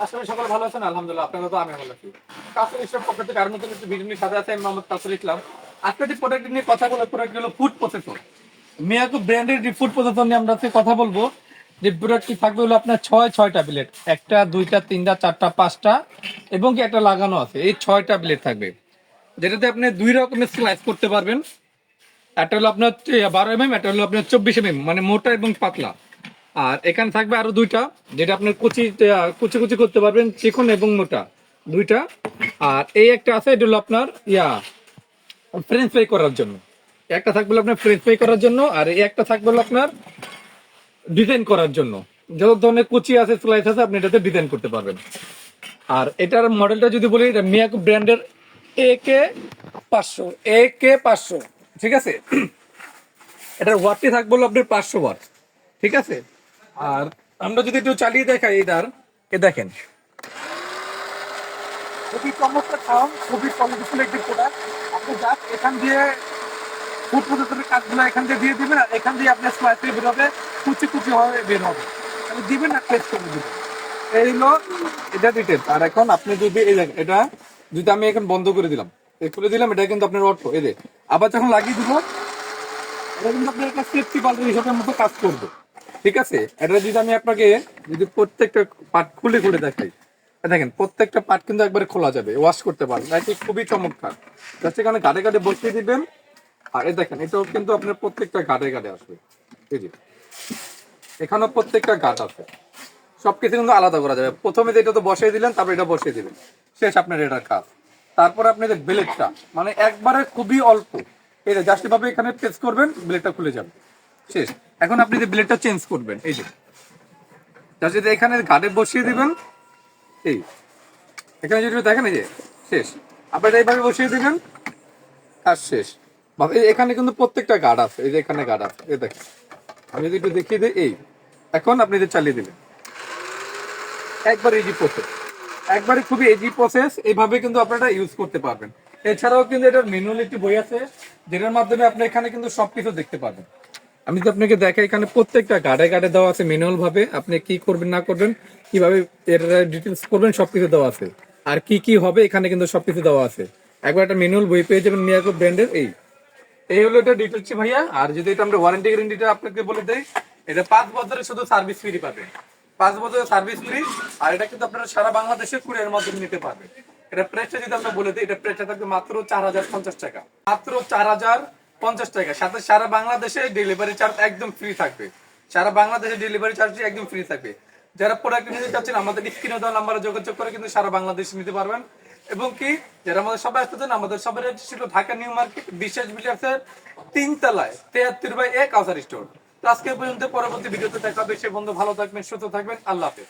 আসলে সকলে ভালো আছেন? আলহামদুলিল্লাহ, আপনারা তো আমি ভালো আছি। কাসর ইসলাম পক্ষ থেকে আর নতুন একটি ভিডিও নিয়ে সাথে আছে আমি মোহাম্মদ কাসর ইসলাম। আজকে যে প্রোডাক্ট নিয়ে কথা বলার প্রোডাক্ট হলো ফুড প্রসেসর। মিয়াকো ব্র্যান্ডের যে ফুড প্রসেসর নিয়ে আমরা আজকে কথা বলবো। যে প্রোডাক্টটি থাকবে হলো আপনার ছয়টা প্লেট, একটা দুইটা তিনটা চারটা পাঁচটা এবং কি একটা লাগানো আছে, এই ছয়টা প্লেট থাকবে, যেটাতে আপনি দুই রকমের স্লাইস করতে পারবেন। একটা হলো আপনার 12 mm, একটা হলো আপনার 24 mm, মানে মোটা এবং পাতলা। আর এখানে থাকবে আরো দুইটা, যেটা আপনার কুচি কুচি কুচি করতে পারবেন, চিকন এবং মোটা দুইটা। আর এই একটা আছে, এটা হলো আপনার ফ্রেঞ্চ ফ্রাই করার জন্য। একটা থাকবে হলো আপনার ফ্রেঞ্চ ফ্রাই করার জন্য, আর এই একটা থাকবে হলো আপনার ডিজাইন করার জন্য। যত ধরনের কুচি আছে স্লাইস আছে আপনি এটাতে ডিজাইন করতে পারবেন। আর এটার মডেলটা যদি বলি, এটা মিয়াকো ব্র্যান্ডের AK 500 ঠিক আছে। এটার ওয়াটটি থাকবে হলো আপনার 500 ওয়াট, ঠিক আছে। আর আমরা যদি একটু চালিয়ে দেখাই এটার, দেখেন খুবই চমৎকার সাউন্ড, খুবই কোয়ালিটিফুল একটি প্রোডাক্ট। আপনি জাস্ট এখান দিয়ে ফুড প্রসেসরের কাজগুলো এখান দিয়ে দিয়ে দিবেন, আর এখান দিয়ে আপনার স্লাইস বের হবে, কুচি কুচি হয়ে বের হবে। আপনি দিবেন না, প্লেস করে দিবেন। এই হলো এটা ডিটেলস। আর এখন আপনি যদি এই দেখেন, এটা যদি আমি এখন বন্ধ করে দিলাম, খুলে দিলাম, এটা কিন্তু আপনার অটো এই যে আবার যখন লাগিয়ে দিব, এটা কিন্তু আপনার একটা সেফটি বাল্ব হিসেবে মতো কাজ করবে, ঠিক আছে। এটা যদি আমি আপনাকে যদি প্রত্যেকটা পার্ট খুলে খুলে দেখাই, দেখেন প্রত্যেকটা পার্ট কিন্তু একবারে খোলা যাবে, ওয়াশ করতে পারবেন, এটি খুবই চমৎকার। জাস্ট এখানে গাড়ে গাড়ে বসিয়ে দিবেন। আর এই দেখেন, এটাও কিন্তু আপনার প্রত্যেকটা গাড়ে গাড়ে আসবে, এই যে এখানেও প্রত্যেকটা গাঁট আছে। সবকিছু কিন্তু আলাদা করা যাবে। প্রথমে যেটা তো বসিয়ে দিলেন, তারপর এটা বসিয়ে দিলেন, শেষ আপনার এটার কাজ। তারপর আপনি যে ব্লেডটা, মানে একবারে খুবই অল্প, এই যে জাস্ট এভাবে এখানে প্রেস করবেন, ব্লেডটা খুলে যাবে, শেষ। এখন আপনি যে ব্লেডটা চেঞ্জ করবেন, এই যে জাস্ট এখানে গার্ডে বসিয়ে দিবেন, এই এখানে যদি দেখেন, এই যে শেষ। আপনারা এইভাবে বসিয়ে দিবেন, কাজ শেষ। এখানে কিন্তু প্রত্যেকটা গার্ড আছে, এই যে এখানে গার্ড আছে, এই দেখেন। আমি যদি একটু দেখিয়ে দিই, এই এখন আপনি যে চালিয়ে দিলেন, একবার ইজি প্রসেস, একবারে খুবই ইজি প্রসেস। এইভাবে কিন্তু আপনারা ইউজ করতে পারবেন। এছাড়াও কিন্তু এটার ম্যানুয়াল একটি বই আছে, যেটার মাধ্যমে আপনি এখানে কিন্তু সবকিছু দেখতে পাবেন। আমি যদি আপনাকে দেখাই, এখানে প্রত্যেকটা গাড়ে গাড়ে দেওয়া আছে ম্যানুয়াল ভাবে, আপনি কি করবেন না করবেন, কিভাবে এর ডিটেলস করবেন, সবকিছু দেওয়া আছে। আর কি কি হবে এখানে কিন্তু সবকিছু দেওয়া আছে। একবার একটা ম্যানুয়াল বই পেয়ে যাবেন মিয়াকো ব্র্যান্ডের। এই হলো এটা ডিটেলস ভাইয়া। আর যদি এটা আমরা ওয়ারেন্টি গ্যারান্টিটা আপনাকে বলে দেই, এটা 5 বছরের শুধু সার্ভিস ফ্রি পাবেন, 5 বছরের সার্ভিস ফ্রি। আর এটা কিন্তু আপনারা সারা বাংলাদেশে কুরিয়ারের মাধ্যমে নিতে পারবেন। এটা প্রাইসটা যদি আমরা বলে দিই, এটা প্রাইসটা থাকবে মাত্র 4050 টাকা, মাত্র 4050 টাকা। সাথে সারা বাংলাদেশে ডেলিভারি চার্জ একদম ফ্রি থাকবে, সারা বাংলাদেশে ডেলিভারি চার্জ একদম ফ্রি থাকবে। যারা প্রোডাক্ট নিতে চাচ্ছেন, আমাদের স্ক্রিনে দেওয়া নাম্বারে যোগাযোগ করে কিন্তু সারা বাংলাদেশে নিতে পারবেন। এবং কি যারা আমাদের সবাই আসতেছেন, আমাদের সবাই ছিল ঢাকা নিউ মার্কেট বিশ্বাস বিল্ডার্সের 3 তলায় 73/1 কাউসার স্টোর। তো আজকে পর্যন্ত, পরবর্তী ভিডিওতে দেখা হবে। সে বন্ধু ভালো থাকবেন, সুস্থ থাকবেন, আল্লাহ হাফেজ।